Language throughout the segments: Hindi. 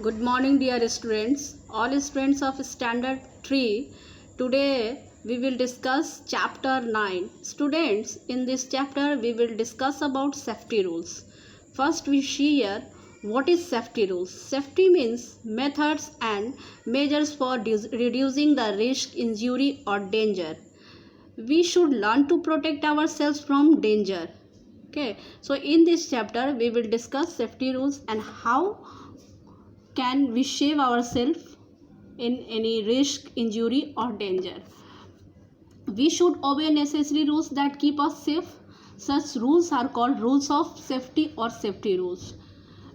Good morning, dear students. All students of Standard 3. Today we will discuss Chapter 9. Students, in this chapter we will discuss about safety rules. First, we see here what is safety rules. Safety means methods and measures for reducing the risk, injury, or danger. We should learn to protect ourselves from danger. Okay, so in this chapter we will discuss safety rules and how can we save ourselves in any risk, injury, or danger. We should obey necessary rules that keep us safe. Such rules are called rules of safety or safety rules.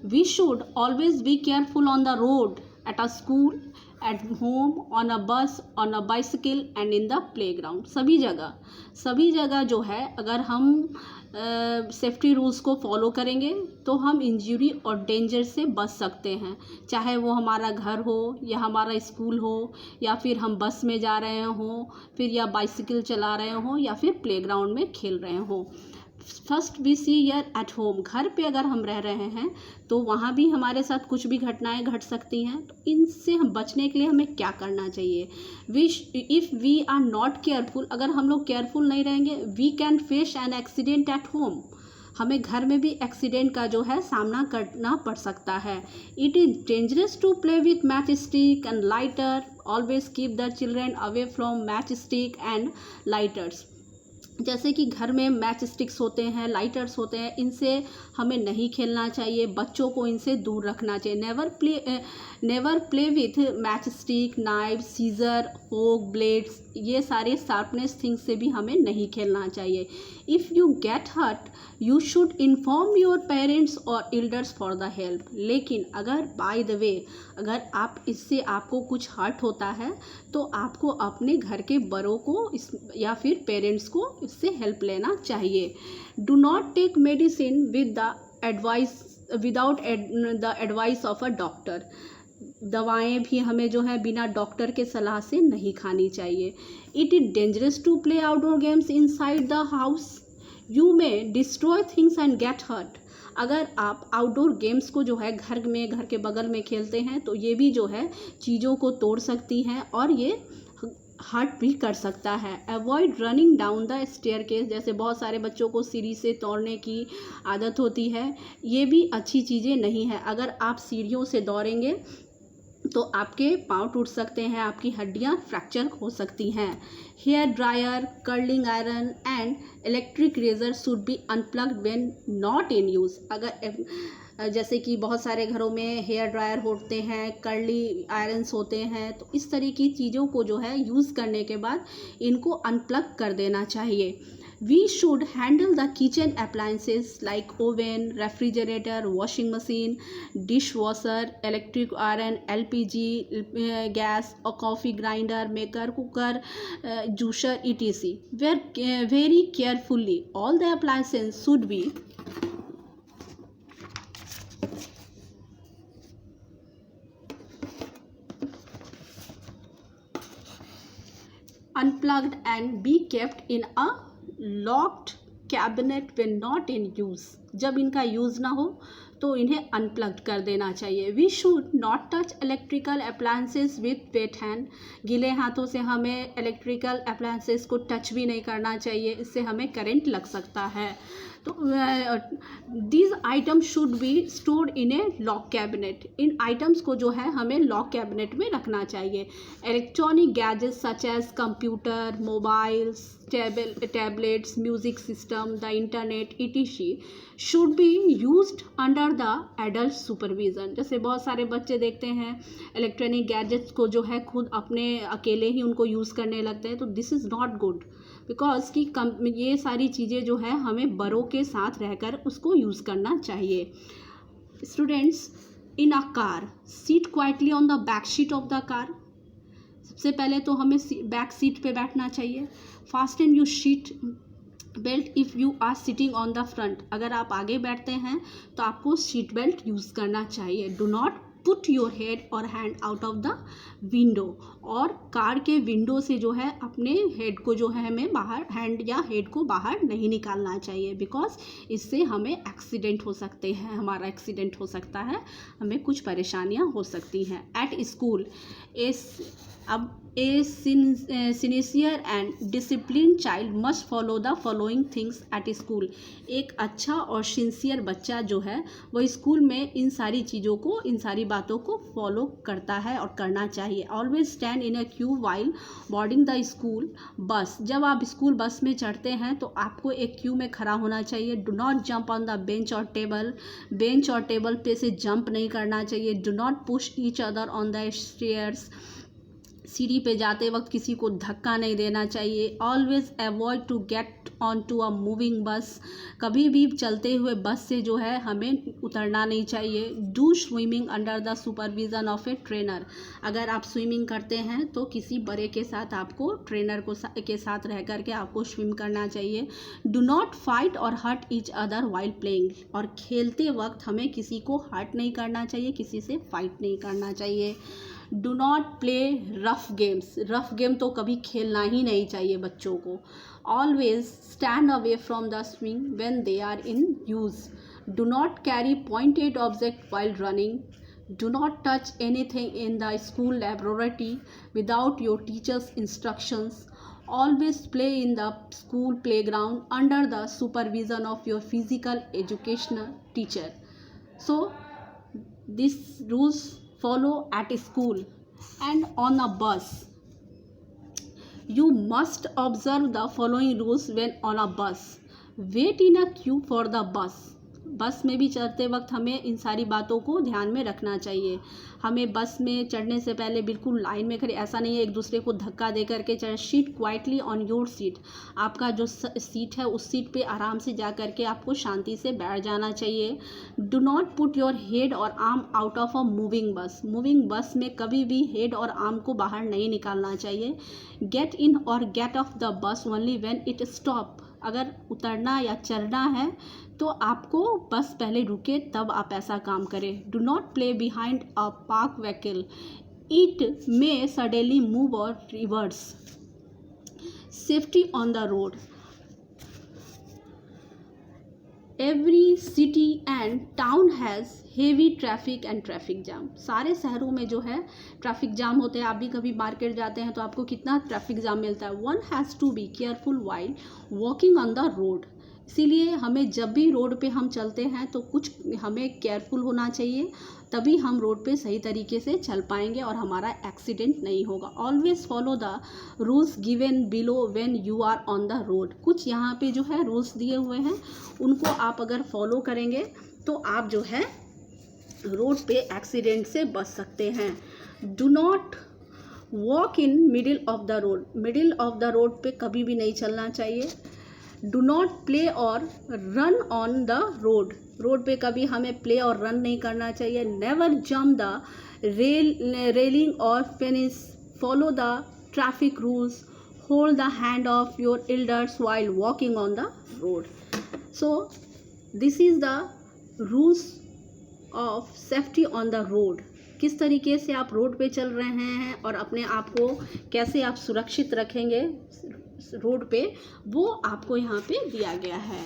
We should always be careful on the road, at a school, at home, on a bus, on a bicycle and in the playground. सभी जगह जो है अगर हम सेफ्टी रूल्स को फॉलो करेंगे तो हम इंजरी और डेंजर से बच सकते हैं, चाहे वो हमारा घर हो या हमारा स्कूल हो या फिर हम बस में जा रहे हों, फिर या बाइसिकल चला रहे हों या फिर प्लेग्राउंड में खेल रहे हों. First we see your at home. घर पे अगर हम रह रहे हैं तो वहाँ भी हमारे साथ कुछ भी घटनाएं घट सकती हैं. तो इनसे हम बचने के लिए हमें क्या करना चाहिए? If we are not careful, अगर हम लोग केयरफुल नहीं रहेंगे, we can face an accident at home. हमें घर में भी एक्सीडेंट का जो है सामना करना पड़ सकता है. It is dangerous to play with match stick and lighter. Always keep the children away from match stick and lighters. जैसे कि घर में मैच स्टिक्स होते हैं, लाइटर्स होते हैं, इनसे हमें नहीं खेलना चाहिए. बच्चों को इनसे दूर रखना चाहिए. Never play with match stick, knife, scissor, fork, blades, ये सारे शार्पनेस थिंग्स से भी हमें नहीं खेलना चाहिए. If you get hurt you should inform your parents और एल्डर्स फॉर द हेल्प. लेकिन अगर बाय द वे अगर आप इससे आपको कुछ हर्ट होता है तो आपको अपने घर के बड़ों को या फिर पेरेंट्स को इससे हेल्प लेना चाहिए. Do not take medicine without the advice of a doctor. दवाएं भी हमें जो है बिना डॉक्टर के सलाह से नहीं खानी चाहिए. It is dangerous to play outdoor games inside the house. You may destroy things and get hurt. अगर आप आउटडोर गेम्स को जो है घर के बगल में खेलते हैं तो ये भी जो है चीज़ों को तोड़ सकती हैं और ये हर्ट भी कर सकता है. Avoid running down the staircase. जैसे बहुत सारे बच्चों को सीढ़ी से तोड़ने की आदत होती है, ये भी अच्छी चीज़ें नहीं है. अगर आप सीढ़ियों से दौड़ेंगे तो आपके पाँव टूट सकते हैं, आपकी हड्डियां फ्रैक्चर हो सकती हैं. Hair dryer, curling iron and electric razor should be unplugged when not in use. अगर जैसे कि बहुत सारे घरों में हेयर ड्रायर होते हैं, कर्ली आयरन्स होते हैं, तो इस तरह की चीज़ों को जो है यूज़ करने के बाद इनको अनप्लग कर देना चाहिए. We should handle the kitchen appliances like oven, refrigerator, washing machine, dishwasher, electric iron, LPG, gas, or coffee grinder, maker, cooker, juicer, etc. Very carefully. All the appliances should be unplugged and be kept in a locked cabinet when not in use. जब इनका यूज़ ना हो तो इन्हें अनप्लग्ड कर देना चाहिए. We should not touch electrical appliances with wet hand. गीले हाथों से हमें इलेक्ट्रिकल अप्लायंसेस को टच भी नहीं करना चाहिए, इससे हमें करंट लग सकता है. तो these items should be stored in a lock cabinet. इन आइटम्स को जो है हमें लॉक कैबिनेट में रखना चाहिए. Electronic gadgets such as computer, mobiles, tablets, music system, the internet etc. Should be used under the adult supervision. जैसे बहुत सारे बच्चे देखते हैं इलेक्ट्रॉनिक गैजेट्स को जो है खुद अपने अकेले ही उनको यूज़ करने लगते हैं, तो this is not good. Because कि ये सारी चीज़ें जो है हमें बड़ों के साथ रहकर उसको यूज़ करना चाहिए. Students, in a car seat quietly on the back seat of the car. सबसे पहले तो हमें बैक सीट पे बैठना चाहिए. Fasten your seat belt if you are sitting on the front. अगर आप आगे बैठते हैं तो आपको सीट बेल्ट यूज़ करना चाहिए. Do not put your head और hand out of the window, और कार के विंडो से जो है अपने हेड को जो है हमें बाहर, हैंड या हेड को बाहर नहीं निकालना चाहिए, बिकॉज इससे हमें एक्सीडेंट हो सकते हैं, हमारा एक्सीडेंट हो सकता है, हमें कुछ परेशानियां हो सकती हैं। At school A sincere and discipline child must follow the following things at school. एक अच्छा और सिंसियर बच्चा जो है वो स्कूल में इन सारी चीज़ों को, इन सारी बातों को फॉलो करता है और करना चाहिए। Always stand in a Q while boarding the school bus. जब आप स्कूल बस में चढ़ते हैं तो आपको एक क्यू में खड़ा होना चाहिए। Do not jump on the bench और टेबल। बेंच और टेबल पे से जंप नहीं करना चाहिए। Do not push each other on the stairs. सीढ़ी पे जाते वक्त किसी को धक्का नहीं देना चाहिए। Always avoid to get on to a moving bus. कभी भी चलते हुए बस से जो है हमें उतरना नहीं चाहिए। Do swimming under the supervision of a trainer. अगर आप स्विमिंग करते हैं तो किसी बड़े के साथ, आपको ट्रेनर के साथ रह करके आपको स्विम करना चाहिए। डू नॉट फाइट और hurt each other while playing. और खेलते वक्त हमें किसी को हर्ट नहीं करना चाहिए, किसी से फाइट नहीं करना चाहिए। Do not play rough games. Rough game तो कभी खेलना ही नहीं चाहिए बच्चों को। Always stand away from the swing when they are in use. Do not carry pointed object while running. Do not touch anything in the school laboratory without your teachers instructions. Always play in the school playground under the supervision of your physical educational teacher. So these rules follow at school and on a bus. You must observe the following rules when on a bus. Wait in a queue for the bus. बस में भी चढ़ते वक्त हमें इन सारी बातों को ध्यान में रखना चाहिए। हमें बस में चढ़ने से पहले बिल्कुल लाइन में खड़े, ऐसा नहीं है एक दूसरे को धक्का दे करके चढ़। Seat quietly on your seat. आपका जो सीट है उस सीट पे आराम से जा करके आपको शांति से बैठ जाना चाहिए। Do not put your head और arm out of a moving bus. Moving bus में कभी भी हेड और आर्म को बाहर नहीं निकालना चाहिए। गेट इन और get off the bus only when it stop. अगर उतरना या चढ़ना है तो आपको बस पहले रुके तब आप ऐसा काम करें। Do not play behind a park vehicle. It may suddenly move और reverse. Safety on the road. Every city and town has heavy traffic and traffic jam. सारे शहरों में जो है ट्रैफिक जाम होते हैं। आप भी कभी मार्केट जाते हैं तो आपको कितना ट्रैफिक जाम मिलता है। One has to be careful while walking on the road. इसीलिए हमें जब भी रोड पे हम चलते हैं तो कुछ हमें केयरफुल होना चाहिए, तभी हम रोड पे सही तरीके से चल पाएंगे और हमारा एक्सीडेंट नहीं होगा। Always follow the rules given below when you are on the road. कुछ यहाँ पे जो है रूल्स दिए हुए हैं, उनको आप अगर फॉलो करेंगे तो आप जो है रोड पे एक्सीडेंट से बच सकते हैं। Do not walk in middle of the road. Middle of the road पे कभी भी नहीं चलना चाहिए। डू नॉट प्ले और run on the road. Road पे कभी हमें प्ले और रन नहीं करना चाहिए। नेवर जम्प द रेलिंग और finish. Follow the traffic rules. Hold the hand of your elders while walking on the road. So this is the rules of safety on the road. किस तरीके से आप रोड पे चल रहे हैं और अपने आप को कैसे आप सुरक्षित रखेंगे रोड पे, वो आपको यहाँ पे दिया गया है।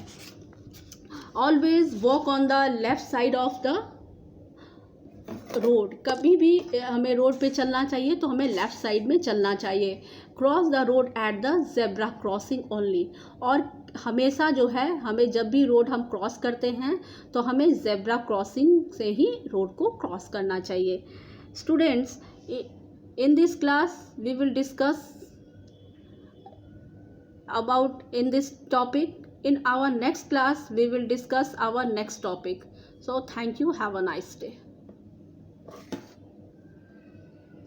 Always walk on the left side of the road. कभी भी हमें रोड पे चलना चाहिए तो हमें लेफ्ट साइड में चलना चाहिए। Cross the road at the zebra crossing only. और हमेशा जो है हमें जब भी रोड हम क्रॉस करते हैं तो हमें जेब्रा क्रॉसिंग से ही रोड को क्रॉस करना चाहिए। Students, in this class we will discuss about in this topic. In our next class we will discuss our next topic. So thank you. Have a nice day.